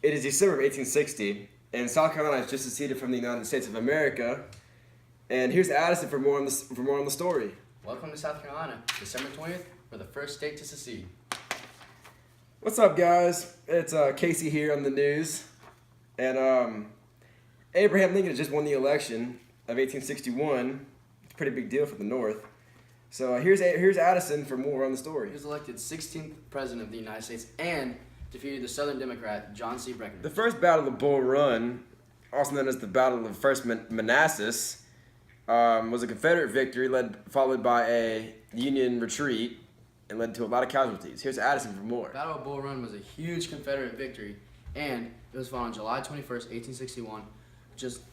It is December of 1860, and South Carolina has just seceded from the United States of America. And here's Addison for more on the story. Welcome to South Carolina, December 20th. We're the first state to secede. What's up, guys? It's Casey here on the news, and Abraham Lincoln just won the election of 1861. It's a pretty big deal for the North. So here's Addison for more on the story. He was elected 16th president of the United States and defeated the Southern Democrat John C. Breckinridge. The first battle of Bull Run, also known as the Battle of First Manassas, was a Confederate victory followed by a Union retreat and led to a lot of casualties. Here's Addison for more. The Battle of Bull Run was a huge Confederate victory, and it was fought on July 21st, 1861, just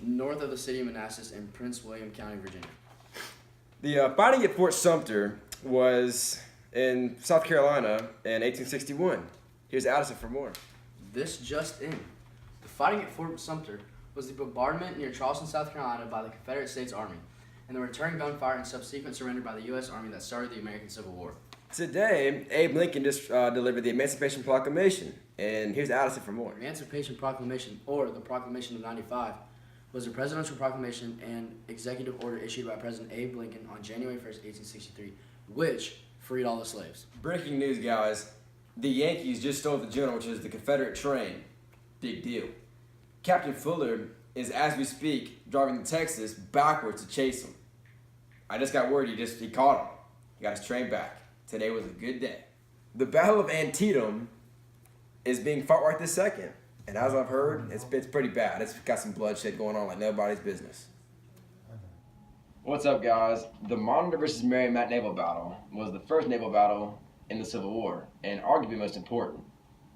north of the city of Manassas in Prince William County, Virginia. The fighting at Fort Sumter was in South Carolina in 1861. Here's Addison for more. This just in. The fighting at Fort Sumter was the bombardment near Charleston, South Carolina by the Confederate States Army, and the return gunfire and subsequent surrender by the U.S. Army that started the American Civil War. Today, Abe Lincoln just delivered the Emancipation Proclamation, and here's Addison for more. The Emancipation Proclamation, or the Proclamation of 95, was a presidential proclamation and executive order issued by President Abe Lincoln on January 1st, 1863, which freed all the slaves. Breaking news, guys. The Yankees just stole the General, which is the Confederate train. Big deal. Captain Fuller is, as we speak, driving to Texas backwards to chase him. I just got word he caught him. He got his train back. Today was a good day. The Battle of Antietam is being fought right this second. And as I've heard, it's pretty bad. It's got some bloodshed going on like nobody's business. What's up, guys? The Monitor versus Merrimack naval battle was the first naval battle in the Civil War, and arguably most important.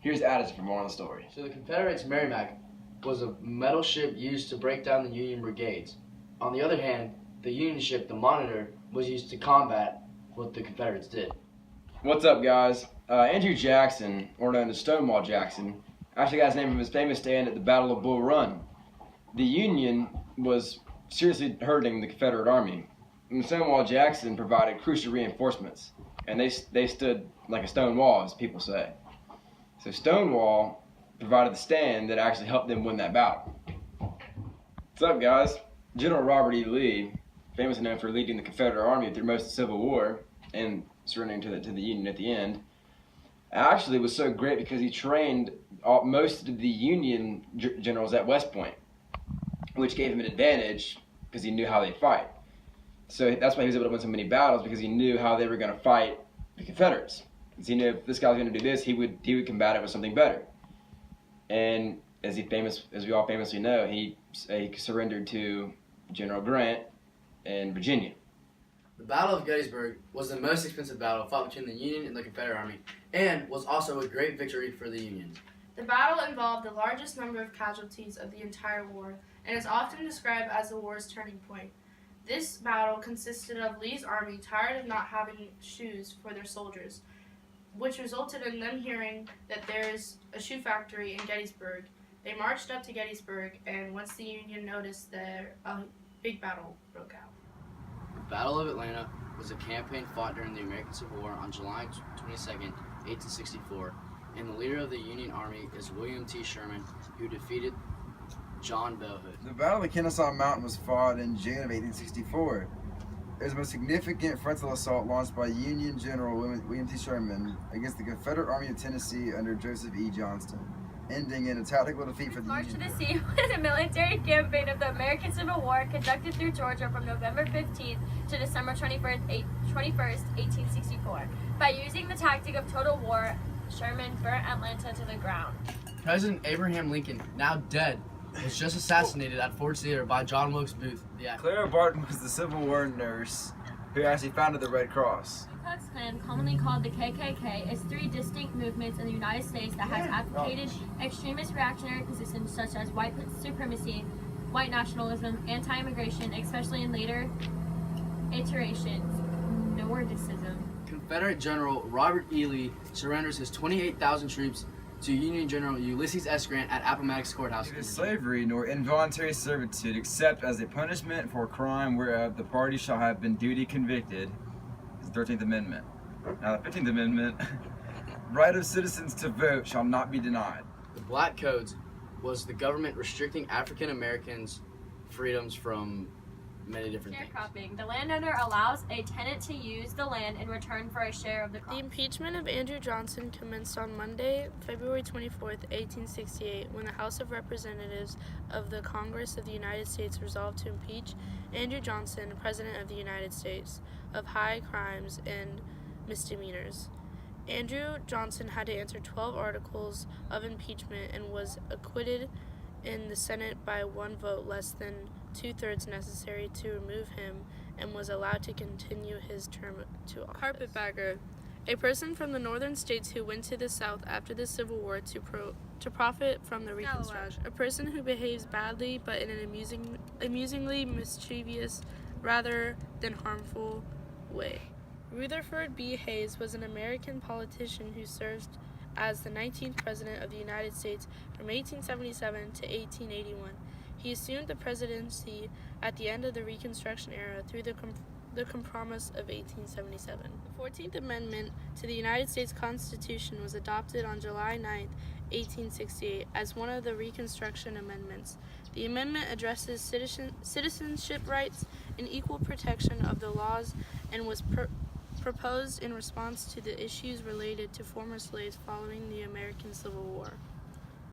Here's Addison for more on the story. So the Confederates' Merrimack was a metal ship used to break down the Union brigades. On the other hand, the Union ship, the Monitor, was used to combat what the Confederates did. What's up, guys? Andrew Jackson, or known as Stonewall Jackson, actually got his name from his famous stand at the Battle of Bull Run. The Union was seriously hurting the Confederate Army, and Stonewall Jackson provided crucial reinforcements, and they stood like a stone wall, as people say. So Stonewall provided the stand that actually helped them win that battle. What's up, guys? General Robert E. Lee, famously known for leading the Confederate Army through most of the Civil War and surrendering to the Union at the end, actually was so great because he trained most of the Union generals at West Point, which gave him an advantage because he knew how they fight. So that's why he was able to win so many battles, because he knew how they were going to fight the Confederates. Because he knew if this guy was going to do this, he would combat it with something better. And as we all famously know, he surrendered to General Grant in Virginia. The Battle of Gettysburg was the most expensive battle fought between the Union and the Confederate Army, and was also a great victory for the Union. The battle involved the largest number of casualties of the entire war, and is often described as the war's turning point. This battle consisted of Lee's army tired of not having shoes for their soldiers, which resulted in them hearing that there is a shoe factory in Gettysburg. They marched up to Gettysburg, and once the Union noticed that a big battle broke out. The Battle of Atlanta was a campaign fought during the American Civil War on July 22nd, 1864, and the leader of the Union Army is William T. Sherman, who defeated John Bell Hood. The Battle of Kennesaw Mountain was fought in June of 1864. It was the most significant frontal assault launched by Union General William T. Sherman against the Confederate Army of Tennessee under Joseph E. Johnston, ending in a tactical defeat for the March to Union. the Sea was a military campaign of the American Civil War conducted through Georgia from November 15th to December 21st, 1864. By using the tactic of total war, Sherman burnt Atlanta to the ground. President Abraham Lincoln, now dead, was just assassinated at Fort Sumter by John Wilkes Booth. Clara Barton was the Civil War nurse who actually founded the Red Cross. The Ku Klux Klan, commonly called the KKK, is three distinct movements in the United States that has advocated extremist reactionary positions such as white supremacy, white nationalism, anti-immigration, especially in later iterations, Nordicism. Confederate General Robert E. Lee surrenders his 28,000 troops to Union General Ulysses S. Grant at Appomattox Courthouse. Neither slavery nor involuntary servitude, except as a punishment for a crime whereof the party shall have been duly convicted, is the 13th Amendment. Now, the 15th Amendment right of citizens to vote shall not be denied. The Black Codes was the government restricting African Americans' freedoms from many different things. Sharecropping. The landowner allows a tenant to use the land in return for a share of the crop. The impeachment of Andrew Johnson commenced on Monday, February 24th, 1868, when the House of Representatives of the Congress of the United States resolved to impeach Andrew Johnson, President of the United States, of high crimes and misdemeanors. Andrew Johnson had to answer 12 articles of impeachment and was acquitted in the Senate by one vote less than two-thirds necessary to remove him, and was allowed to continue his term to office. Carpetbagger, a person from the northern states who went to the South after the Civil War to profit from the Reconstruction. A person who behaves badly but in an amusingly mischievous rather than harmful way. Rutherford B. Hayes was an American politician who served as the 19th President of the United States from 1877 to 1881. He assumed the presidency at the end of the Reconstruction era through the Compromise of 1877. The 14th Amendment to the United States Constitution was adopted on July 9, 1868, as one of the Reconstruction Amendments. The amendment addresses citizenship rights and equal protection of the laws and was proposed in response to the issues related to former slaves following the American Civil War.